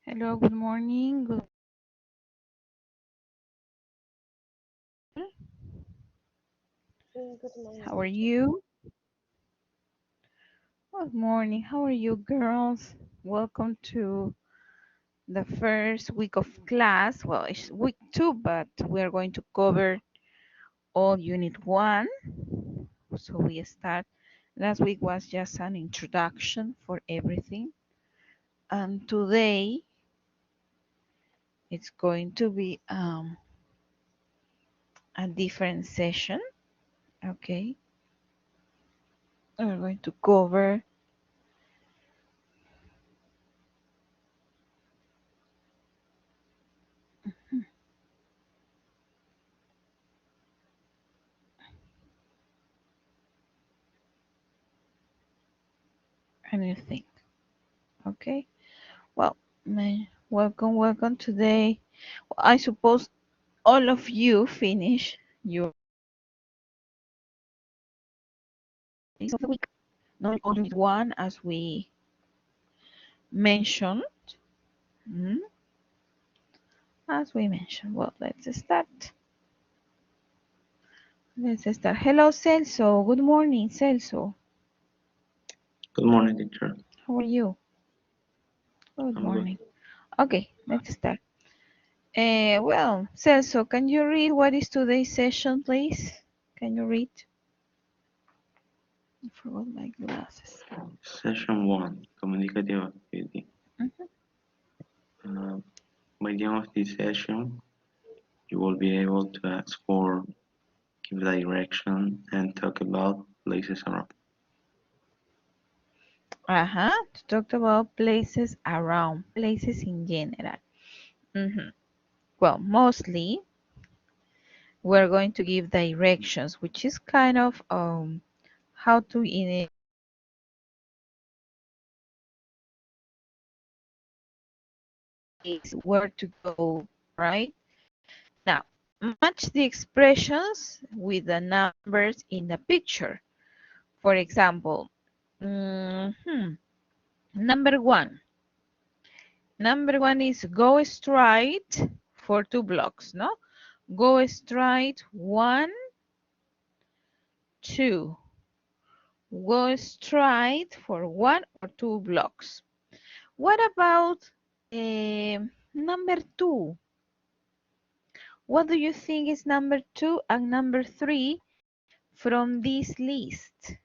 Hello, good morning. Good morning, How are teacher. you? Good morning. How are you, girls? Welcome to the first week of class. Well, it's week 2, but we're going to cover all unit 1. So we start. Last week was just an introduction for everything. And today it's going to be a different session. Okay. We're going to cover anything. Okay. Well, welcome today. I suppose all of you finish your days of the week, not only one as we mentioned. mm, As we mentioned. Well, let's start. Let's start. Hello, Celso. Good morning, Celso. Good morning, teacher. How are you? Good I'm good. morning. Okay, let's start. Well, Celso, can you read what is today's session, please? Can you read? I forgot my glasses. Session 1, Communicative Activity. Mhm. Uh, by the end of this session, you will be able to ask for give direction and talk about places around. To talk about places around, places in general. Mhm. Well, mostly we're going to give directions, which is kind of how to in a place where to go, right? Now, match the expressions with the numbers in the picture. For example, number one. Number one is go straight for 2 blocks, no? Go straight 1, 2. Go straight for 1 or 2 blocks. What about number 2? What do you think is number 2 and number 3 from this list?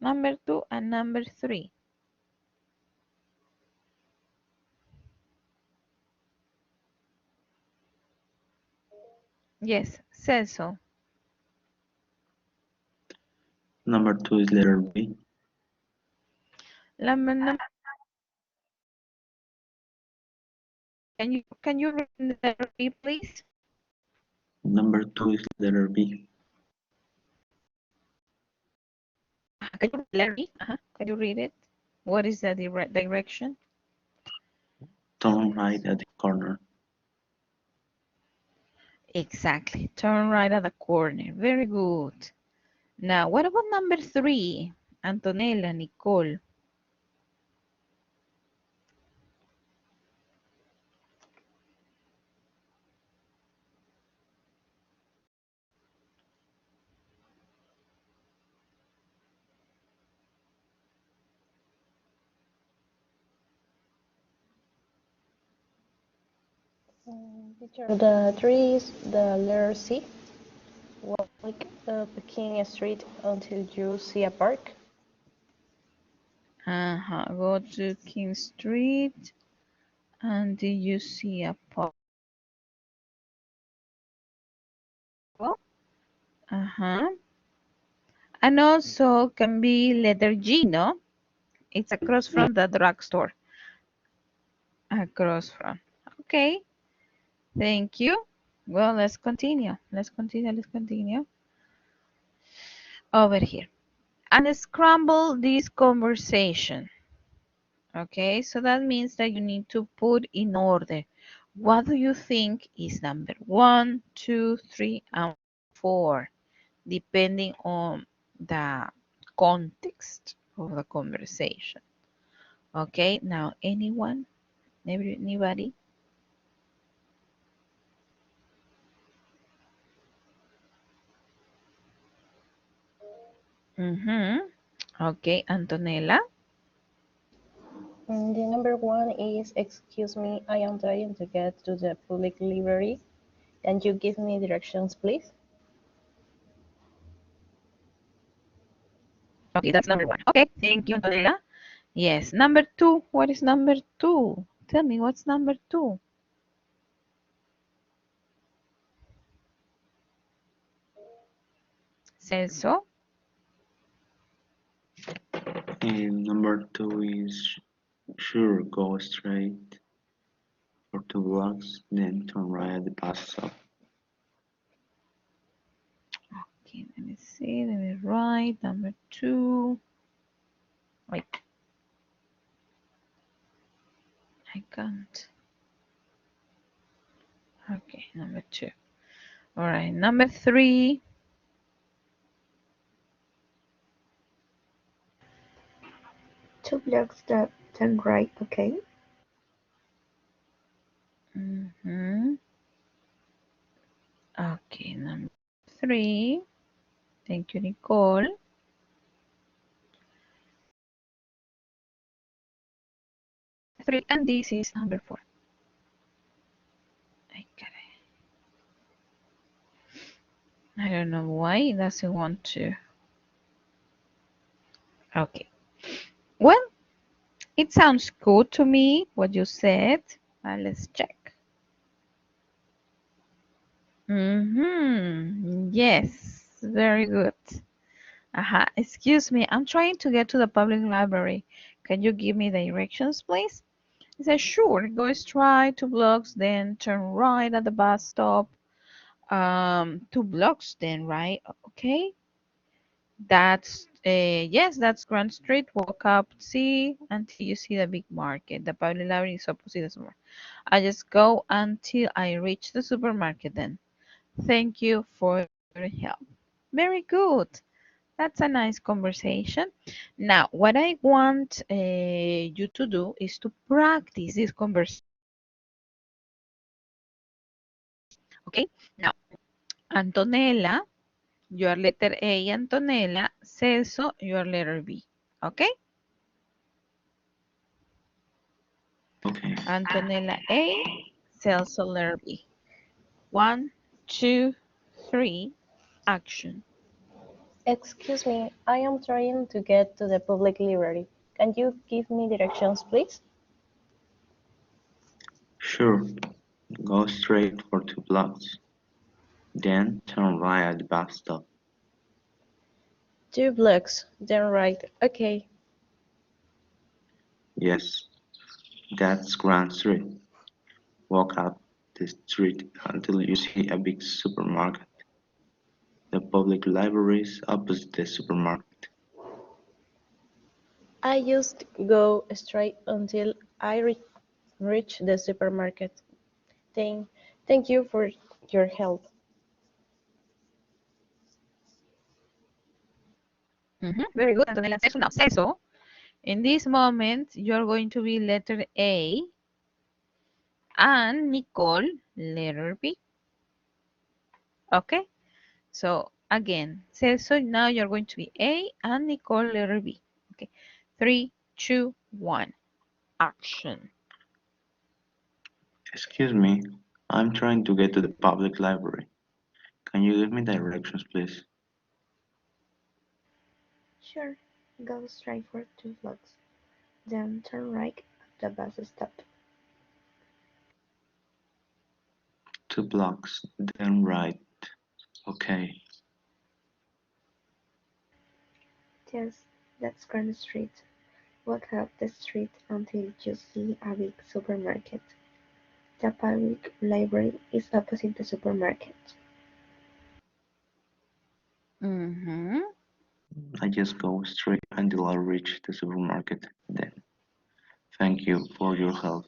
Number 2 and number 3. Yes, Celso. Number 2 is letter B. Number, can you read the letter B, please? Number 2 is letter B. Can you read letter B? Can you read it? What is the direction? Turn right at the corner. Exactly. Turn right at the corner. Very good. Now, what about number 3? Antonella, Nicole. Teacher, the tree is the letter C. Walk Peking Street until you see a park. Go to King Street and you see a park. Uh-huh. And also can be letter G, no? It's across from the drugstore. Across from. Okay. Thank you. Well, let's continue. Let's continue. Over here. And scramble this conversation. Okay, so that means that you need to put in order. What do you think is number 1, 2, 3, and 4, depending on the context of the conversation? Okay, now anyone? Anybody? Mm-hmm. Okay, Antonella. The number one is, excuse me, I am trying to get to the public library. Can you give me directions, please? Okay, that's number one. Okay, thank you, Antonella. Yes, number two. What is number two? Tell me, what's number two? Celso. And number two is sure, go straight for 2 blocks, then turn right at the bus stop. Okay, let me see. Let me write number two. Wait, I can't. Okay, number two. All right, number three. 2 blocks that turn right, okay? Mm-hmm. Okay, number three. Thank you, Nicole. Three, and this is number four. I got it. I don't know why it doesn't want to. Okay. Well, it sounds good to me what you said. Let's check. Mm-hmm. Yes, very good. Excuse me, I'm trying to get to the public library. Can you give me directions, please? He said, sure, go straight 2 blocks, then turn right at the bus stop. 2 blocks, then right. Okay, that's yes, that's Grand Street. Walk up, see until you see the big market. The public library is opposite the supermarket. I just go until I reach the supermarket. Then, thank you for your help. Very good. That's a nice conversation. Now, what I want you to do is to practice this conversation. Okay? Now, Antonella, your letter A, Antonella. Celso, your letter B. Okay? Okay. Antonella A, Celso letter B. One, two, three, action. Excuse me, I am trying to get to the public library. Can you give me directions, please? Sure, go straight for 2 blocks, then turn right at the bus stop. 2 blocks, then right, okay. Yes, that's Grand Street. Walk up the street until you see a big supermarket. The public library is opposite the supermarket. I just go straight until I reach the supermarket. Thank, thank you for your help. Very good, Antonella and Celso. Now, Celso, in this moment, you're going to be letter A and Nicole, letter B. Okay? So again, Celso, now you're going to be A and Nicole, letter B. Okay. Three, two, one. Action. Excuse me, I'm trying to get to the public library. Can you give me directions, please? Sure, go straight for 2 blocks, then turn right at the bus stop. 2 blocks, then right. Okay. Yes, that's Grand Street. Walk up the street until you see a big supermarket. The public library is opposite the supermarket. Mm-hmm. I just go straight until I reach the supermarket. Then, thank you for your help.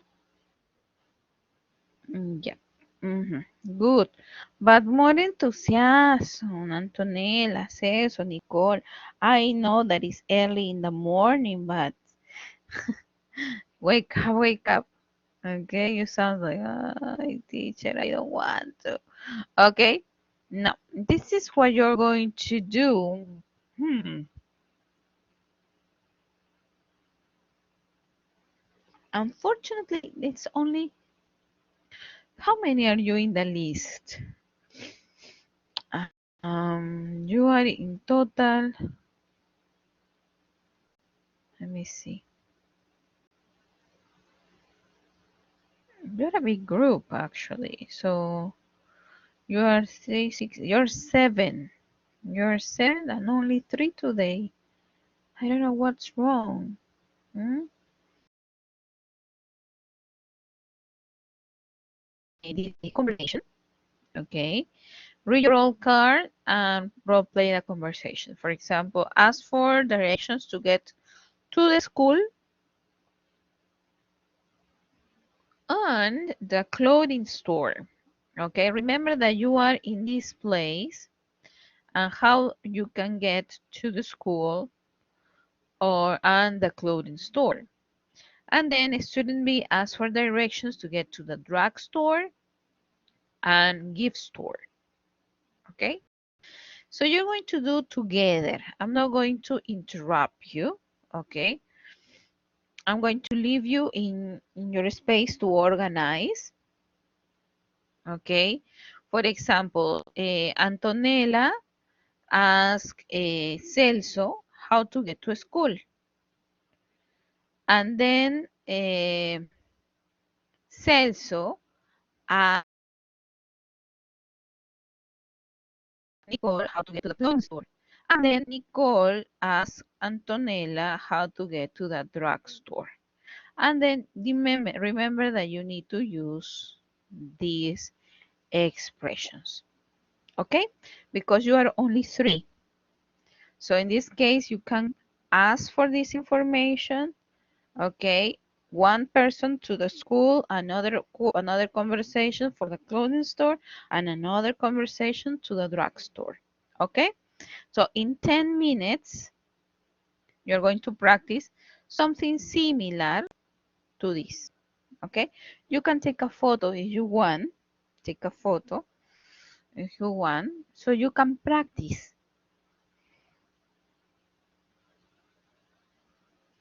Yeah. Mm-hmm. Good. But more enthusiasm, Antonella, Celso, Nicole. I know that it's early in the morning, but Wake up, wake up. Okay, you sound like, teacher, I don't want to. Okay, now this is what you're going to do. Hmm. Unfortunately, it's only, how many are you in the list? You are in total, let me see. You're a big group actually. So you are three, six, you're seven. You're seven and only three today. I don't know what's wrong. Hmm? Did a conversation. Okay. Read your old card and role play the conversation. For example, ask for directions to get to the school and the clothing store. Okay, remember that you are in this place and how you can get to the school or and the clothing store. And then student B asks for directions to get to the drugstore and gift store. Okay, so you're going to do together. I'm not going to interrupt you. Okay, I'm going to leave you in your space to organize. Okay, for example, Antonella asked Celso how to get to school. And then Celso asked Nicole how to get to the clothing store. And then Nicole asked Antonella how to get to the drugstore. And then remember that you need to use these expressions. Okay? Because you are only three. So in this case, you can ask for this information. Okay, one person to the school, another conversation for the clothing store, and another conversation to the drugstore. Okay, so in 10 minutes, you're going to practice something similar to this. Okay, you can take a photo if you want. Take a photo if you want, so you can practice.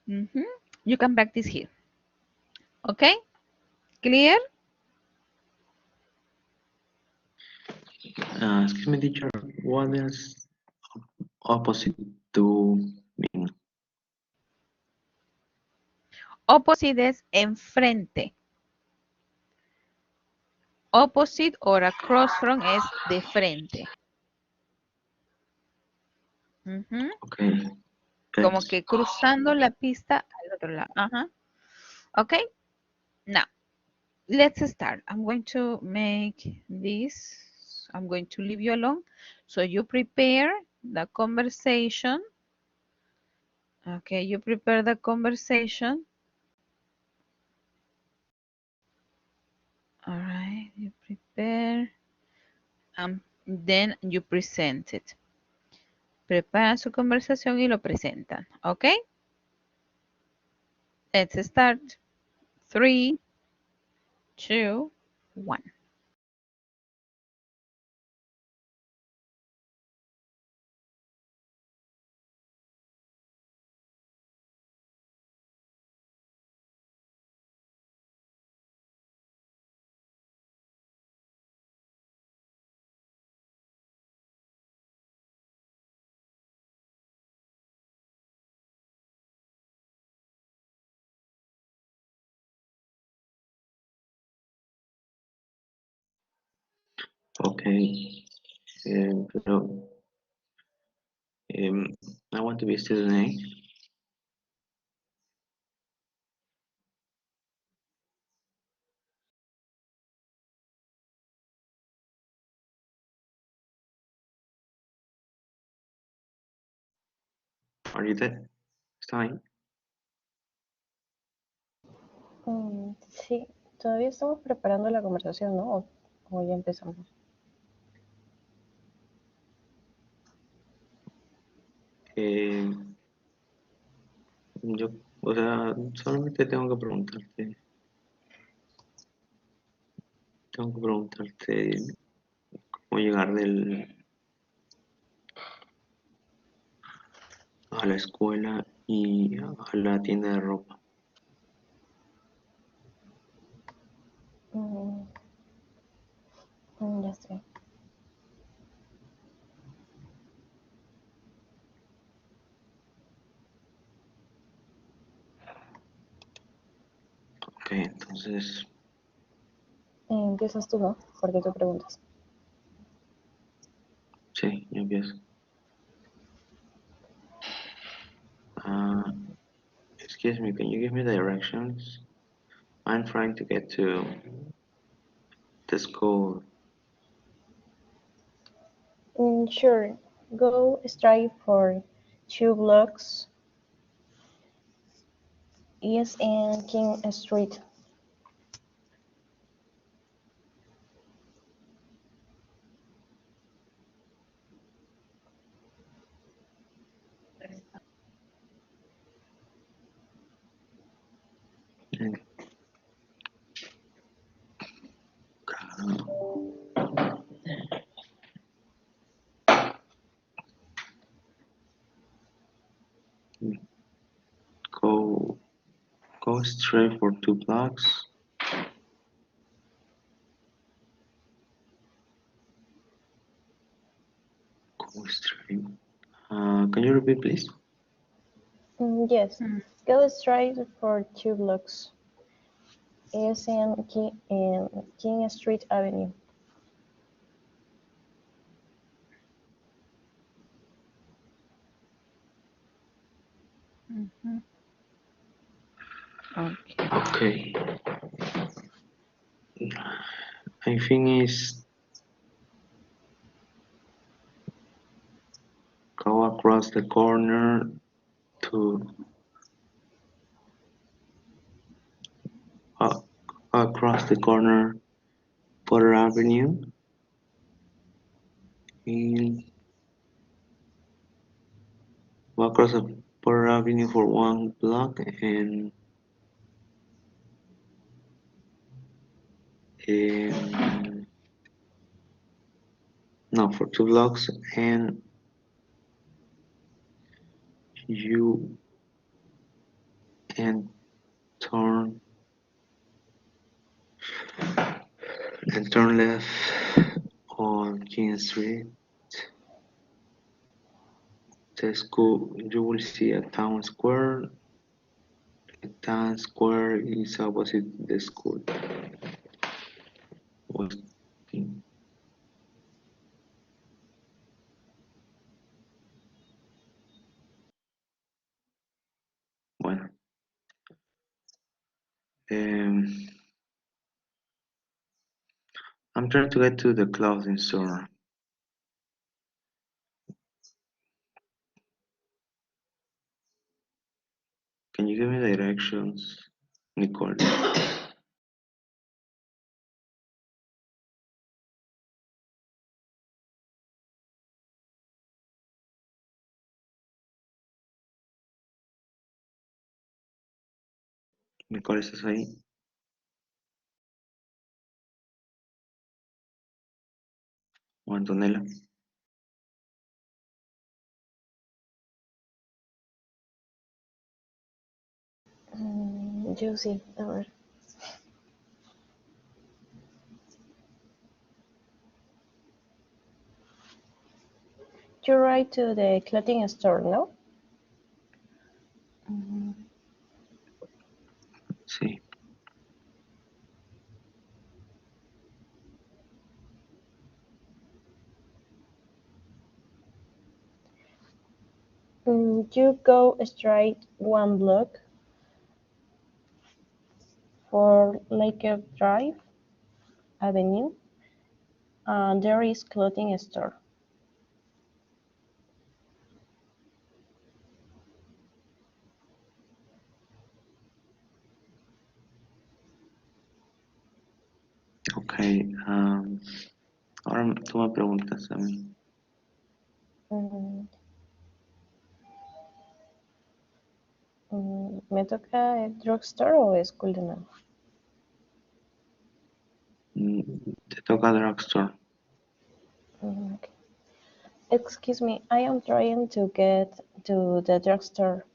Mhm. You can practice here. Okay, clear? Excuse me, teacher. What is opposite to being? Opposite es enfrente. Opposite or across from es de frente. Ujú. Okay, Como thanks. que cruzando la pista al otro lado. Ajá. Okay. Now, let's start. I'm going to make this. I'm going to leave you alone. So you prepare the conversation. Okay, you prepare the conversation. All right, you prepare. Then you present it. Preparan su conversación y lo presentan. Okay, let's start. 3, 2, 1. Okay. Pero I want to be student A. Are you there? ¿Está ahí? Sí, todavía estamos preparando la conversación, ¿no? O ya empezamos. Eh, yo O sea, solamente tengo que preguntarte cómo llegar a la escuela y a la tienda de ropa. Mm, ya sé. Ok, entonces, Empiezas tú, ¿no? Porque tú preguntas. sí, yo empiezo. Uh, Excuse me, can you give me directions? I'm trying to get to the school. Sure. Go straight for 2 blocks east and King Street. And go go straight for 2 blocks. Go straight. Can you repeat, please? Yes. Mm, Go straight for 2 blocks east and King Street Avenue. mhm. Okay. Okay. I think it's go across the corner to uh, across the corner Potter Avenue and walk across the Potter Avenue for 1 block and no for 2 blocks and you and turn turn left on King Street. The school you will see a town square. The town square is opposite the school. Westin. Bueno, um, I'm trying to get to the clothing store. Can you give me directions, Nicole? Nicole, ¿estás ahí? ¿O Antonella? Yo sí, a ver. You ride to the clothing store, no? Mhm. Sí. You go straight 1 block for Laker Drive Avenue, and there is clothing store. Ok. Ahora tú me preguntas a mí. Mm, ¿Me toca el drugstore o school de nuevo? Te toca drugstore. Okay. Excuse me, I am trying to get to the drugstore.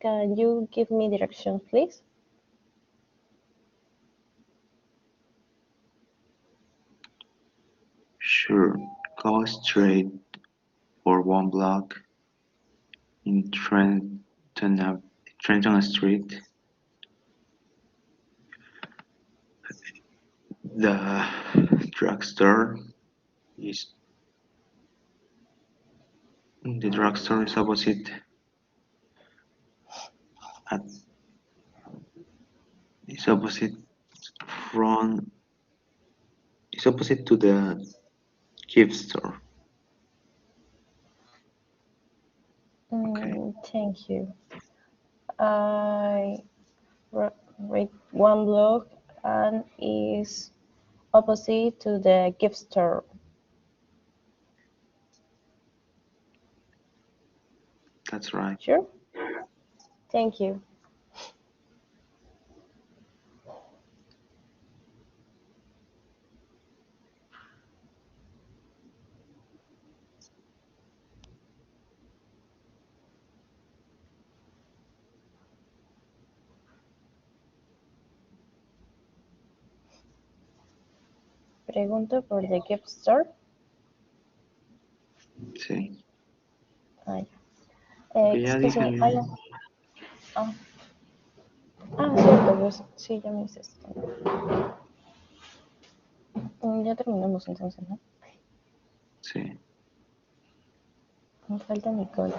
Can you give me directions, please? Sure. Go straight for 1 block in Trenton Street. The drugstore is the drugstore is at is opposite front is opposite to the gift store. Okay, Thank you. I read one block and is opposite to the gift store. that's right. Sure? Thank you. Pregunto por the gift store. Sí. Ah, Que ya excuse dije, me, mi I am... Ah, cierto, pues sí, ya me dices. Ya terminamos entonces, ¿no? Sí. Me falta Nicole.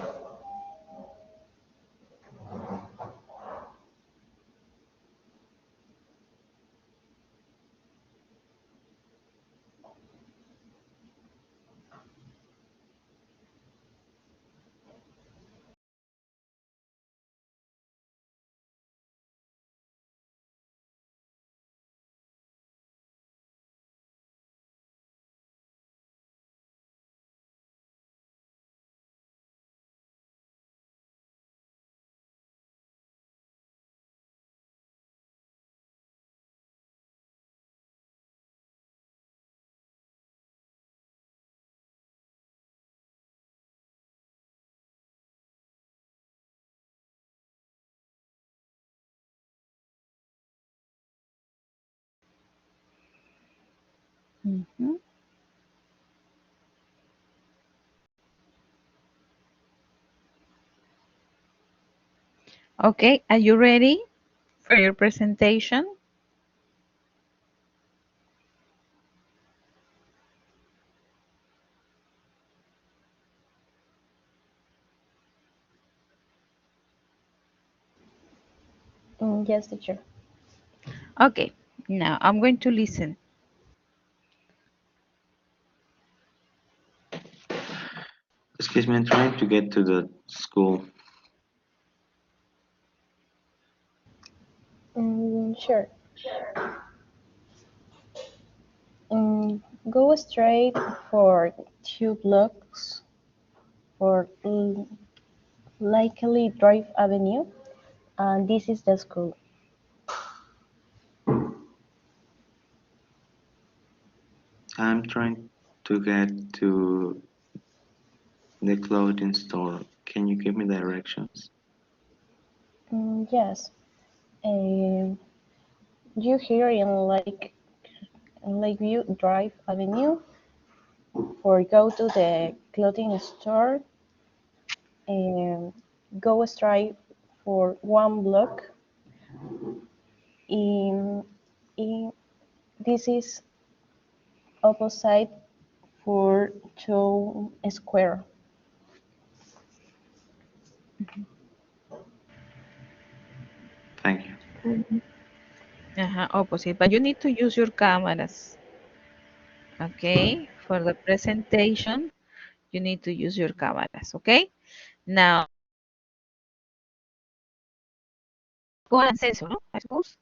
Mhm. Okay, are you ready for your presentation? Yes, teacher. Okay, now I'm going to listen. Excuse me, I'm trying to get to the school. Sure. Go straight for 2 blocks for Likely Drive Avenue, and this is the school. I'm trying to get to the clothing store. Can you give me directions? Yes. Um, you here in Lakeview Drive Avenue, or go to the clothing store and go straight for 1 block. In, in This is opposite for Town Square. Thank you. Opposite, but you need to use your cameras. Okay, for the presentation, you need to use your cameras. Okay, now go and Celso, no? I suppose.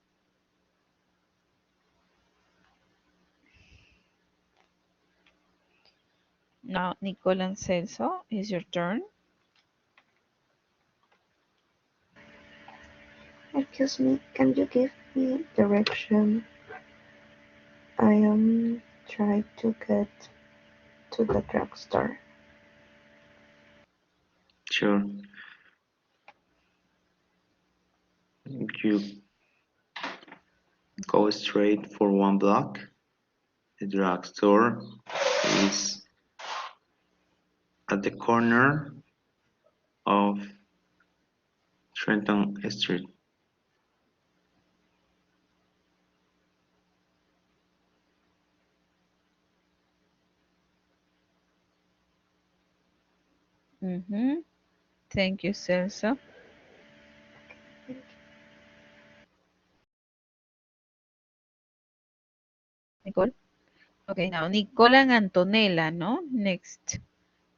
Now, Nicole and Celso, is your turn. Excuse me, can you give me direction? I am trying to get to the drugstore. Sure. You go straight for 1 block. The drugstore is at the corner of Trenton Street. Mm-hmm. Thank you, Celso. Nicole. Okay, now Nicole and Antonella, no? Next.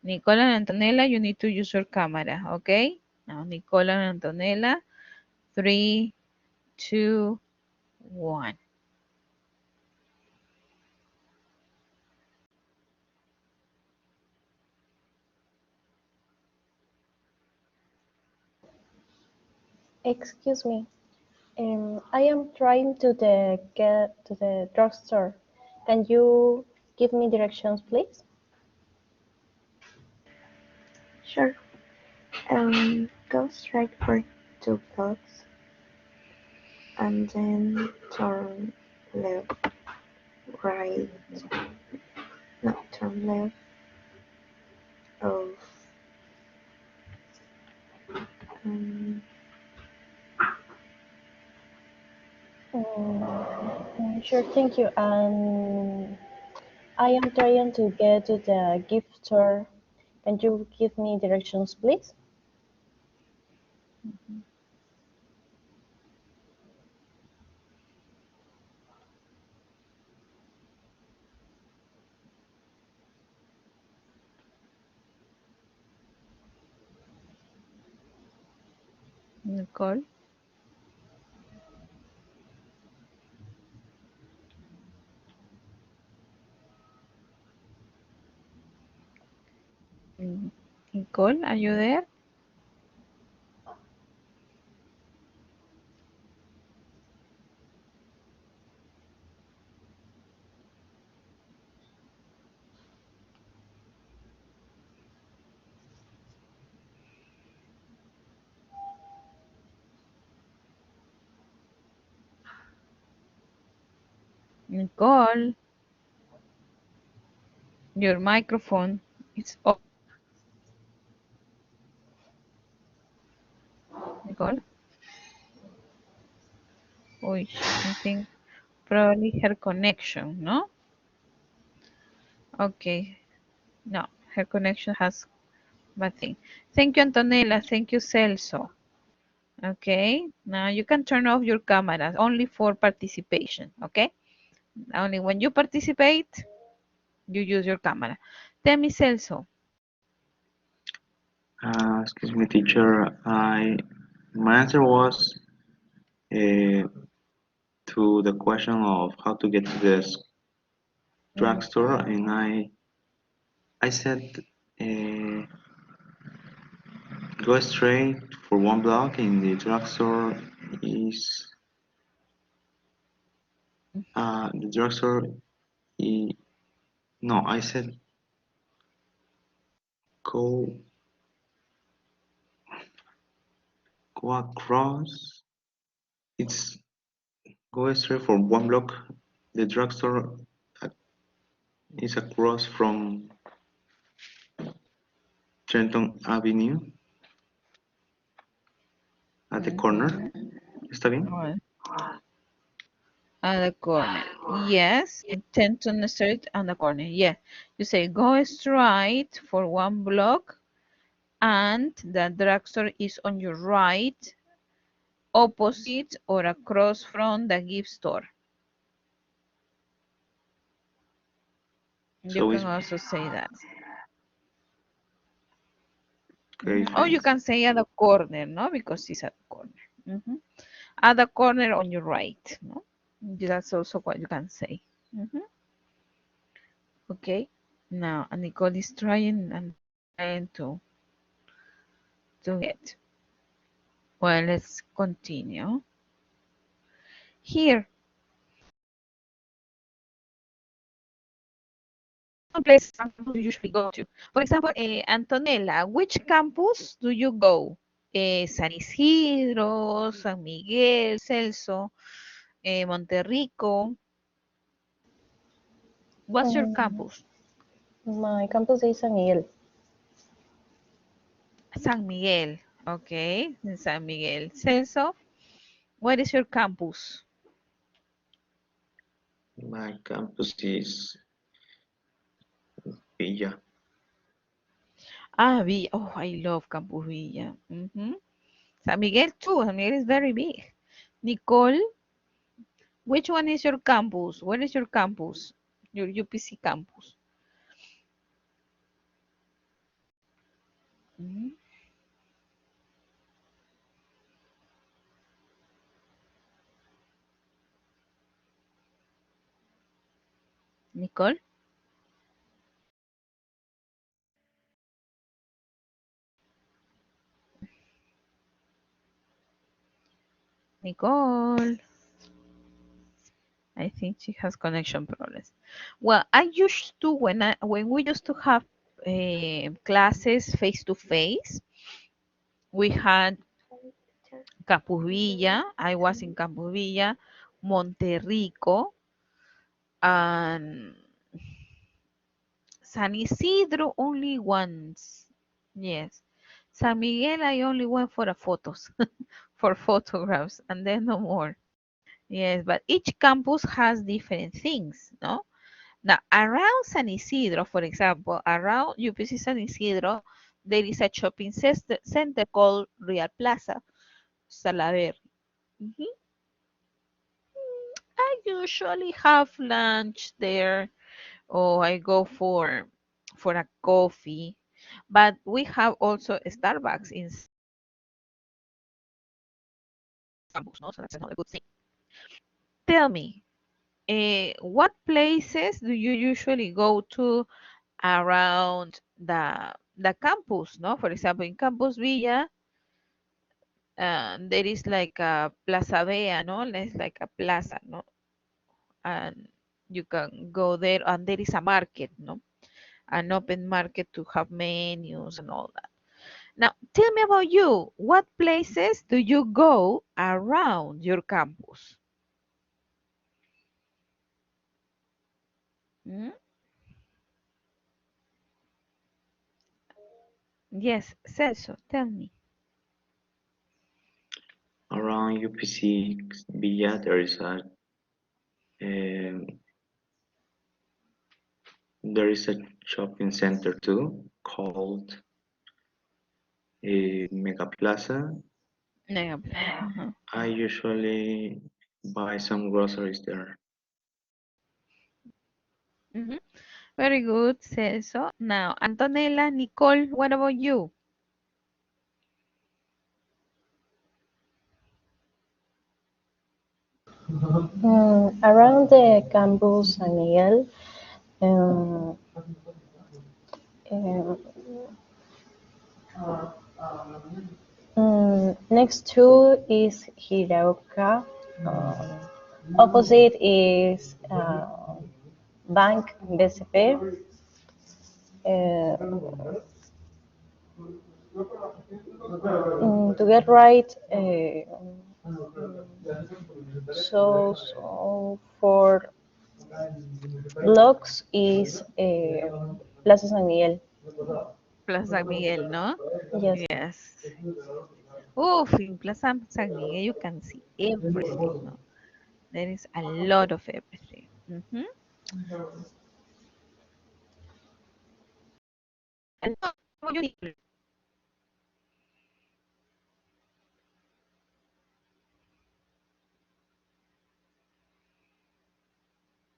Nicole and Antonella, you need to use your camera, okay? Now Nicole and Antonella, three, two, one. Excuse me. I am trying to get to the drugstore. Can you give me directions, please? Sure. Go straight for 2 blocks and then turn left, right, no, turn left of um, Sure, thank you. I am trying to get to the gift store. Can you give me directions, please? Nicole. Mm, Nicole, are you there? Nicole, your microphone is off. Nicole. Oh, I think probably her connection, no? Okay, no, her connection has bad thing. Thank you, Antonella. Thank you, Celso. Okay, now you can turn off your camera only for participation. Okay, only when you participate, you use your camera. Tell me, Celso. Excuse me, teacher. My answer was uh, to the question of how to get to the drugstore, and I said go straight for 1 block, and the drugstore is the drugstore. I, no, I said go go across. It's go straight for 1 block. The drugstore uh, is across from Trenton Avenue at the corner. Mm-hmm. ¿Está bien? At the corner. Yes, in Tenton Street on the corner. Yeah. You say go straight for 1 block and the drugstore is on your right, opposite or across from the gift store. You So can it's also say that. okay, Or you fine. can say at the corner, no? Because it's at the corner. Mhm. At the corner on your right, no? That's also what you can say. Mhm. Okay. Now, Nicole is trying and trying to get. Well, let's continue. Here, some places, some campus you usually go to. For example, Antonella, which campus do you go? San Isidro, San Miguel, Celso, Monterrico. What's your Um, campus? my campus is San Miguel. San Miguel. Okay, in San Miguel. Celso, what is your campus? My campus is Villa. Ah, Villa. Oh, I love Campus Villa. San Miguel too. San Miguel is very big. Nicole, which one is your campus? Where is your campus? Your UPC campus. Mhm. Nicole, Nicole. I think she has connection problems. Well, I used to when we used to have classes face to face. We had Campus Villa. I was in Campus Villa, Monterrico, and San Isidro only once. Yes. San Miguel, I only went for the photos, for photographs, and then no more. Yes, but each campus has different things, no? Now, around San Isidro, for example, around UPC San Isidro, there is a shopping center called Real Plaza, Salaver. Mhm. I usually have lunch there, or I go for a coffee. But we have also Starbucks inside campus, no? So that's another good thing. Tell me, what places do you usually go to around the campus, no? For example, in Campus Villa, there is like a Plaza Vea, no? It's like a plaza, no? And you can go there, and there is a market, no? An open market to have menus and all that. Now, tell me about you. What places do you go around your campus? Mm? Yes, Celso, tell me. Around UPC Villa, um, there is a shopping center too called Mega Plaza. Nega Plaza. Uh-huh. I usually buy some groceries there. Mhm. Very good, Celso. Now, Antonella, Nicole, what about you? Around the campus San Miguel, um, um, next to is Hirauka. Opposite is Bank BCP. To get right, so for blocks is Plaza San Miguel. Plaza San Miguel, no? Yes. Yes. Oof, in Plaza San Miguel, you can see everything, no? There is a lot of everything. And what about you, Nicole?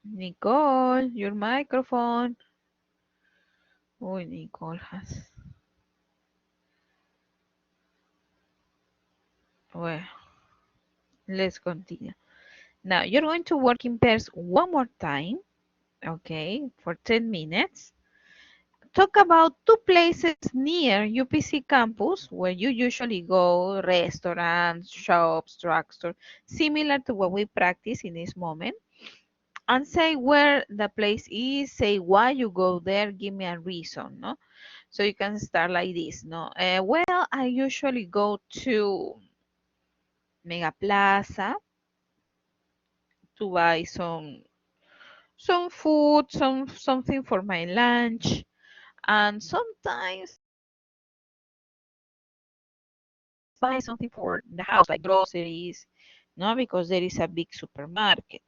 Nicole, your microphone. Oh, Nicole has. Well, let's continue. Now, you're going to work in pairs one more time, okay, for 10 minutes. talk about two places near UPC campus where you usually go, restaurants, shops, drugstore, similar to what we practice in this moment. And say where the place is, say why you go there, give me a reason, no? So you can start like this, no? Well, I usually go to Mega Plaza to buy some food, something for my lunch, and sometimes buy something for the house, like groceries, no, because there is a big supermarket.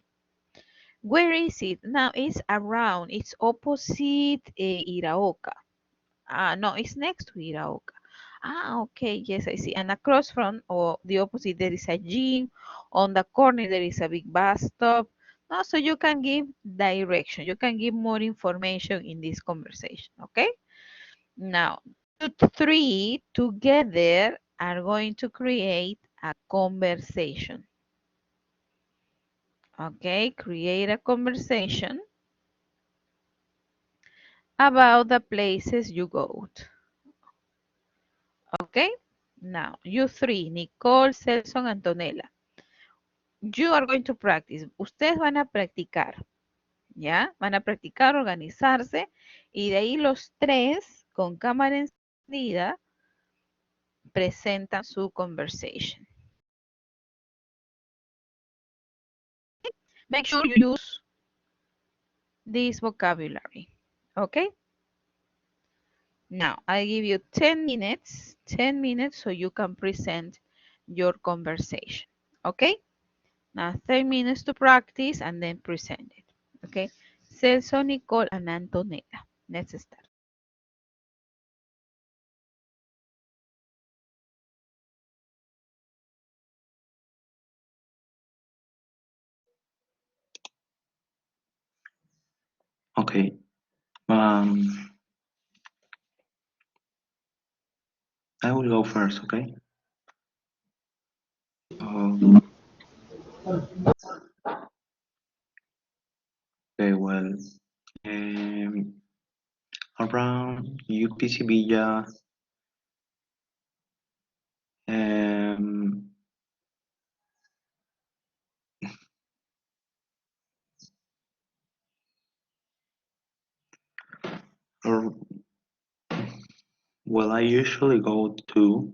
Where is it? Now it's around, it's opposite Iraoka. No, it's next to Iraoka. Okay, yes, I see. And across from, or the opposite, there is a gym. On the corner, there is a big bus stop. No, so you can give direction. You can give more information in this conversation, okay? Now, you three together are going to create a conversation. Okay, create a conversation about the places you go to. Okay, now you three, Nicole, Celson, Antonella, you are going to practice. Ustedes van a practicar, ¿ya? Van a practicar, organizarse y de ahí los tres con cámara encendida presentan su conversation. Make sure you use this vocabulary. Okay? Now, I give you 10 minutes so you can present your conversation. Okay? Now, 10 minutes to practice and then present it. Okay? Celso, Nicole, and Antonella. Let's start. Okay. Um, I will go first, okay? Um, okay, well, um, around UPC Villa, um, or, well, I usually go to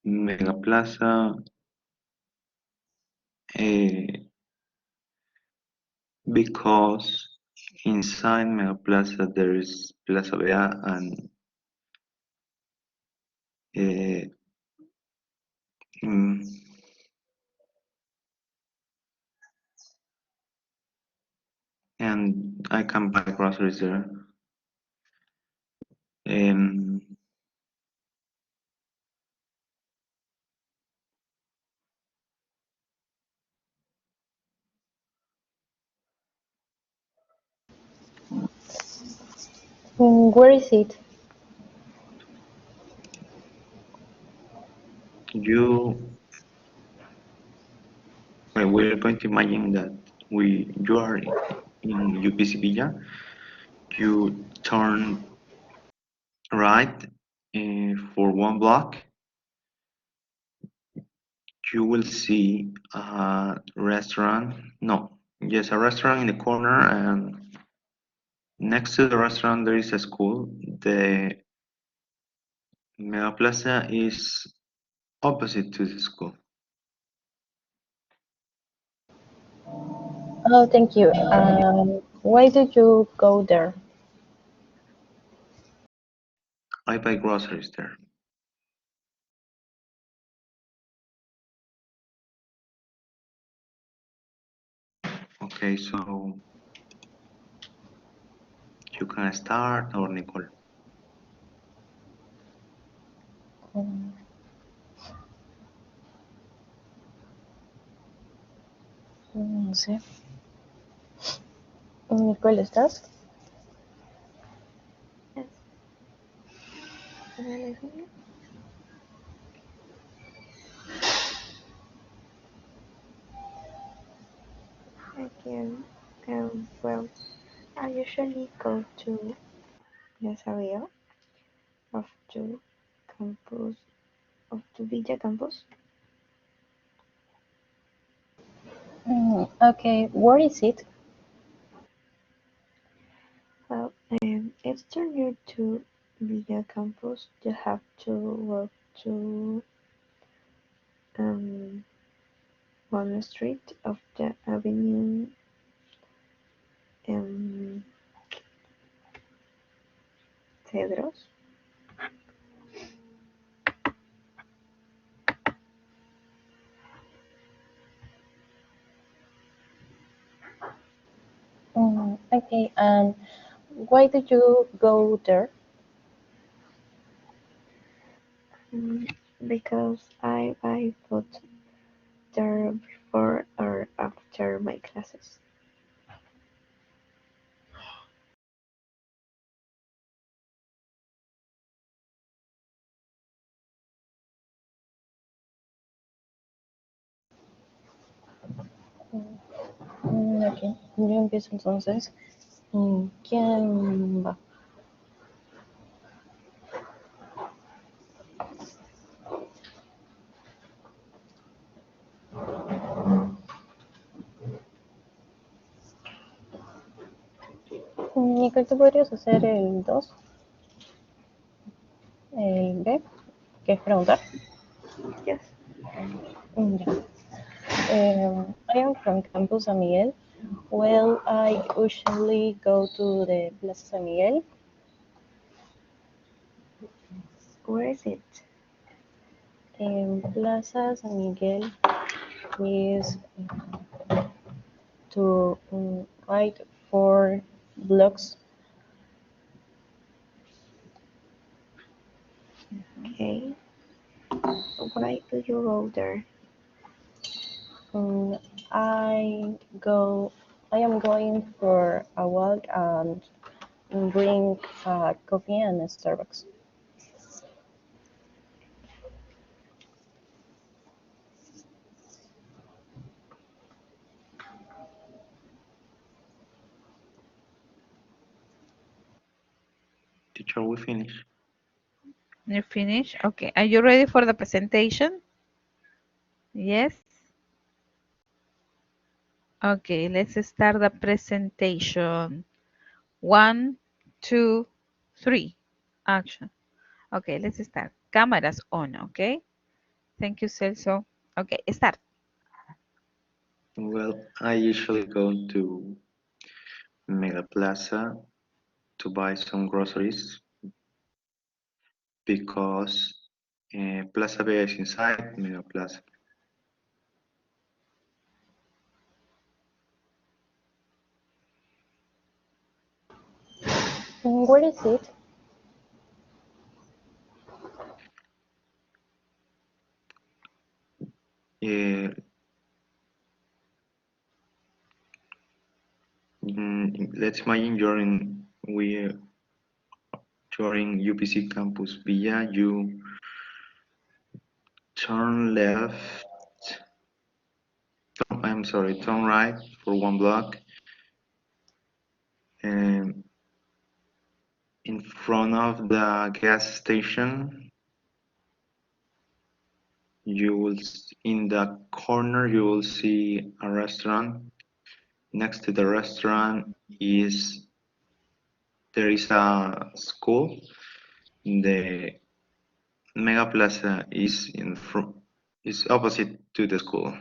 Mega Plaza, because inside Mega Plaza there is Plaza Vea uh, mm, and I can buy groceries there. Um, Where is it? you we're going to imagine that you are in UPC Villa. You turn right for 1 block. You will see a restaurant. No, yes, a restaurant in the corner, and next to the restaurant there is a school. The Mega Plaza is opposite to the school. Oh, thank you. Why do you go there? I buy groceries there. Okay, so you can start, or Nicole. Mm, No sé. Nicole, ¿estás? Yes. Can I listen? Again, well, I usually go to this area of the campus of the Villa campus. Okay, where is it? Well, it's too near to Villa campus. You have to walk to um, one street of the Avenue um, Cedros. Okay, and why did you go there? Mm, because I buy food there before or after my classes. Ok, yo empiezo entonces. ¿Quién va? Nicole, ¿tú podrías hacer el 2, el B, que es preguntar? Yes. Ya. I am from Campus San Miguel. Well, I usually go to the Plaza San Miguel. Where is it? Plaza San Miguel is to right 4 blocks. Okay. Why do you go there? Um, I go. I am going for a walk and bring coffee and Starbucks. Teacher, we finish. You finish? Okay. Are you ready for the presentation? Yes? Okay, let's start the presentation. 1, 2, 3. Action. Okay, let's start. Cámaras on, okay? Thank you, Celso. Okay, start. Well, I usually go to Mega Plaza to buy some groceries because Plaza Vega is inside Mega Plaza. Where is it? Uh, let's imagine you're in UPC campus Villa. You turn left. I'm sorry, turn right for 1 block. And in front of the gas station, in the corner you will see a restaurant. Next to the restaurant is there is a school. The Mega Plaza is in front, is opposite to the school.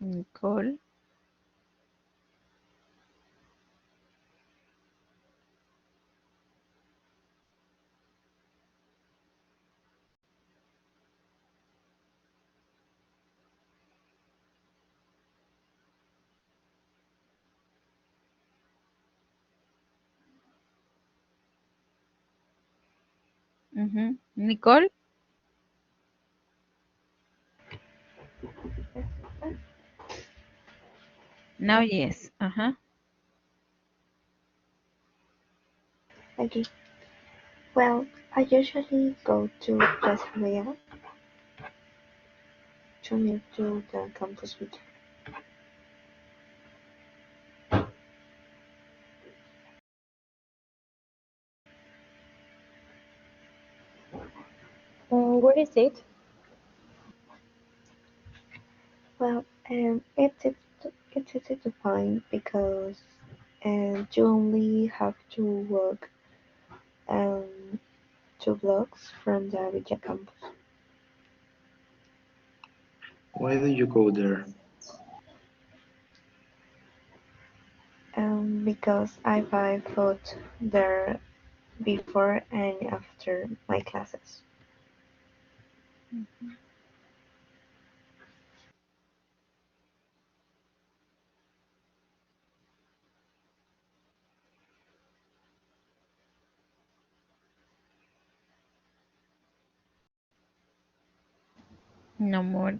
Nicole. Nicole? Now, yes. Okay. Well, I usually go to Brasilia to meet to the campus weekend. Where is it? Well, it's easy to find because you only have to walk um, 2 blocks from the Villa campus. Why do you go there? Because I buy food there before and after my classes. Mhm. No more.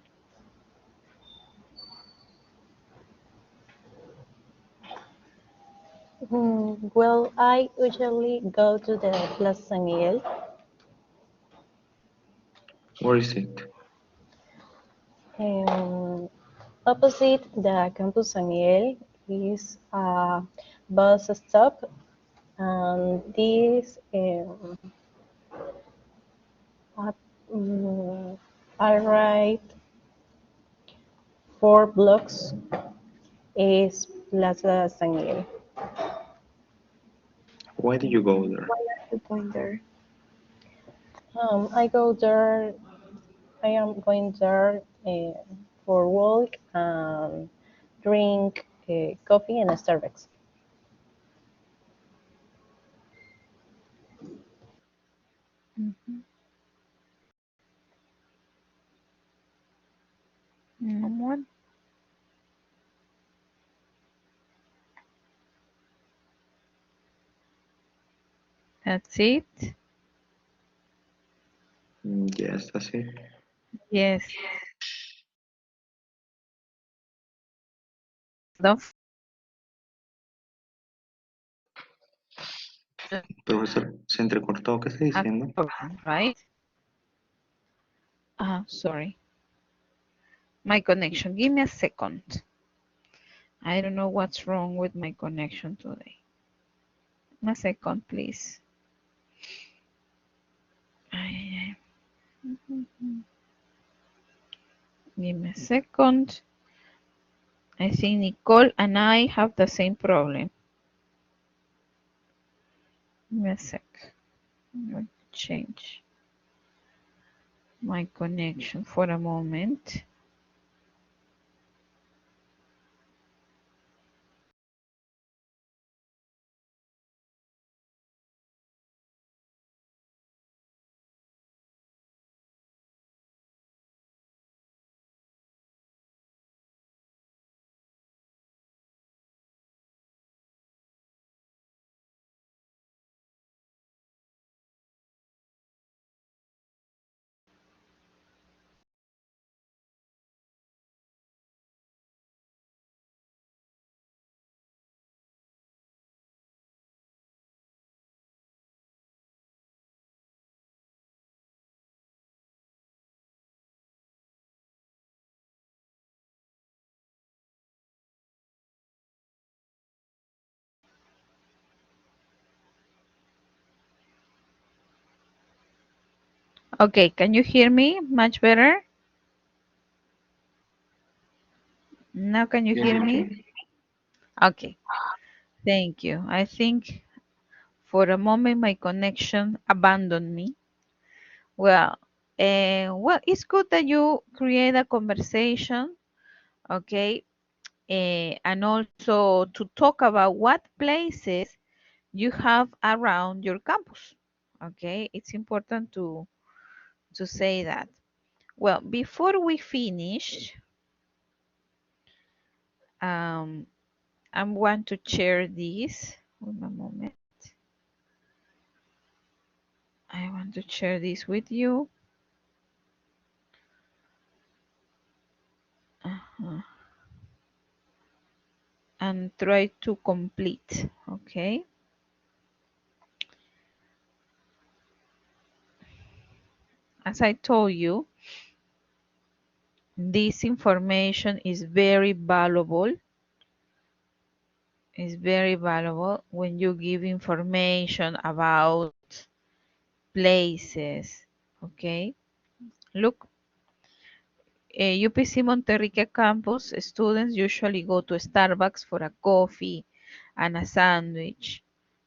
Well, I usually go to the Plaza San Miguel. Where is it? Um, Opposite the Campus San Miguel is a bus stop, and this at, I ride 4 blocks is Plaza San Miguel. Why do you go there? Why are you going there? I go there. I am going there for walk and drink coffee and Starbucks. Mhm. No more. That's it. Yes, that's it. Yes. Don't Profesor, se entrecortó, ¿qué está have diciendo? problem, right? Sorry. My connection. Give me a second. I don't know what's wrong with my connection today. A second, please. Ay, ay. Give me a second. I think Nicole and I have the same problem. Give me a sec. I'm going to change my connection for a moment. Okay, can you hear me much better? Now can you Yes, hear teacher. me? Okay, thank you. I think for a moment my connection abandoned me. Well, it's good that you create a conversation, okay, and also to talk about what places you have around your campus. Okay, it's important to say that. Well, before we finish, um, I want to share this. One moment. I want to share this with you. Uh-huh. And try to complete. Okay. as I told you, this information is very valuable. Is very valuable when you give information about places. Okay, look, UPC Monterrique campus students usually go to Starbucks for a coffee and a sandwich.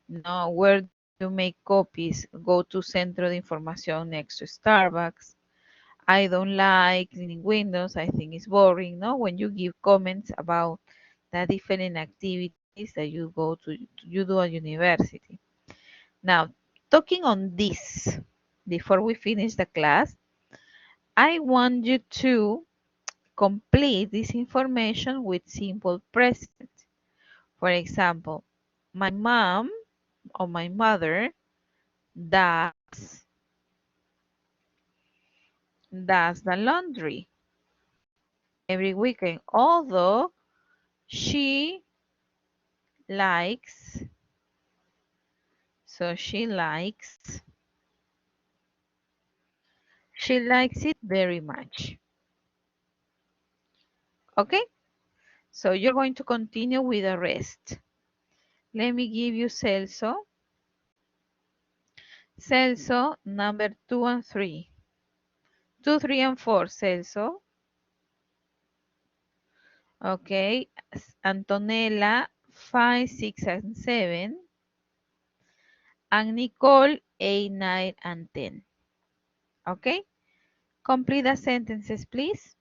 No, where do you make copies? Go to Centro de Información next to Starbucks. I don't like cleaning windows. I think it's boring. No, when you give comments about the different activities that you do at university. Now, talking on this, before we finish the class, I want you to complete this information with simple present. For example, my mom or my mother does the laundry every weekend, although she likes so she likes it very much. Okay, so you're going to continue with the rest. Let me give you Celso. Celso number 2 and 3. 2, 3, and 4, Celso. Okay, Antonella 5, 6, and 7. And Nicole 8, 9, and 10. Okay, complete the sentences, please.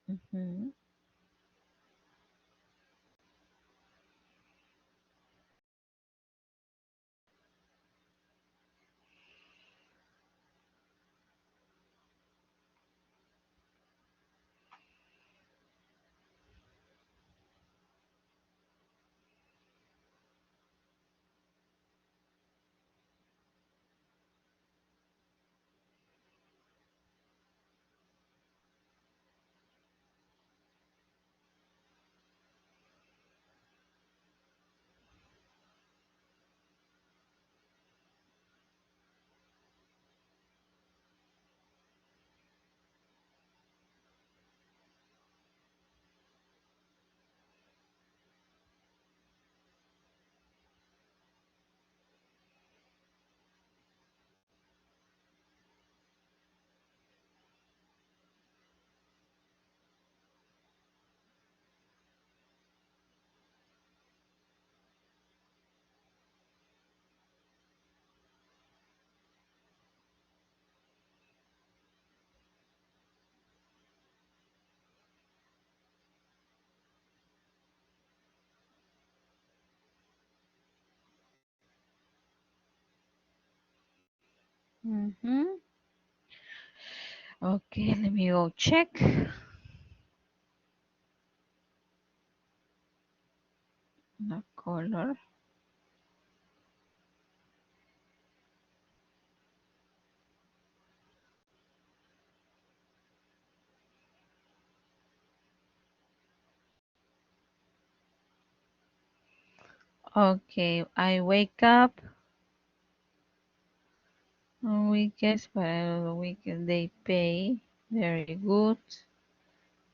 Mhm. Mhm. Okay, let me go check the color. Okay, I wake up on weekends, but on the weekend they pay. Very good.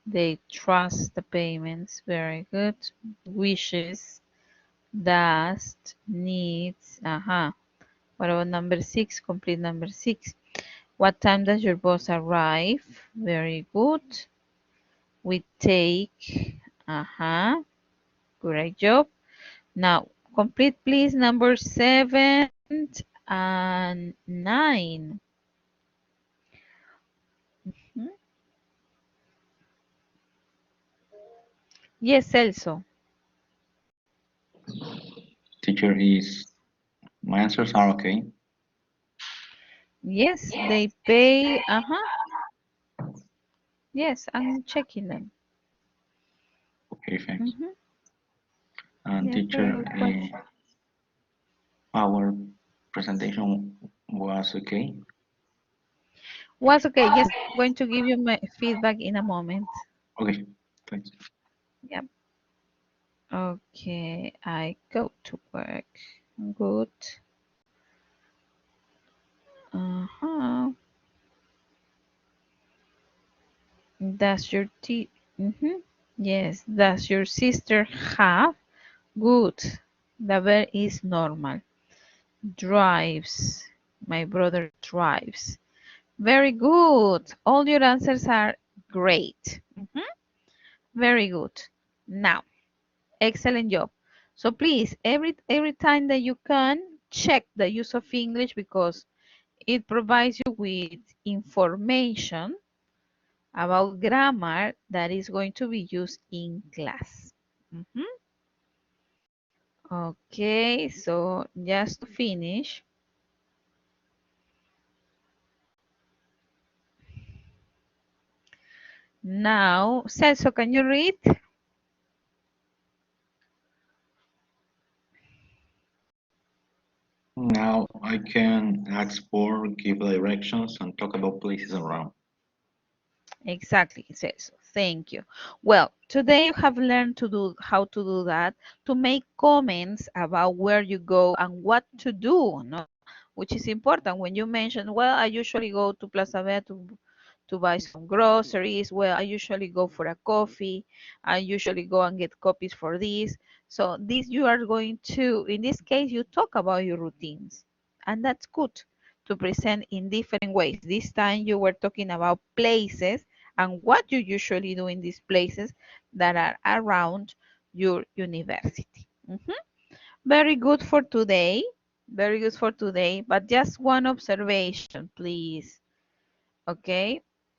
They trust the payments. Very good. Wishes, dust, needs. Aha. What about number 6? Complete number 6. What time does your boss arrive? Very good. We take. Aha. Great job. Now, complete please number 7 and 9. Hmm? Yes, Celso. Teacher is my answers are okay. Yes, they pay. Yes, I'm checking them. Okay, thanks. Mhm. And Yeah, very teacher, good question. our presentation was okay. Was okay. Yes, I'm going to give you my feedback in a moment. Okay, thanks. Yep. Okay, I go to work. Good. Uh-huh. Does your mm-hmm. Yes, does your sister have? Good. The verb is normal. Drives. My brother drives. Very good. All your answers are great. Mhm. Very good. Now, excellent job. So please, every time that you can, check the use of English because it provides you with information about grammar that is going to be used in class. Mhm. Okay, so just to finish, now, Celso, can you read? Now I can explore, give directions, and talk about places around. Exactly, Celso. Thank you. Well, today you have learned to do how to do that, to make comments about where you go and what to do, no? Which is important. When you mention, well, I usually go to Plaza Vea to buy some groceries. Well, I usually go for a coffee. I usually go and get copies for this. So this you are going to, in this case, you talk about your routines. And that's good to present in different ways. This time you were talking about places and what you usually do in these places that are around your university. Mhm. Very good for today. Very good for today. But just one observation, please. Okay.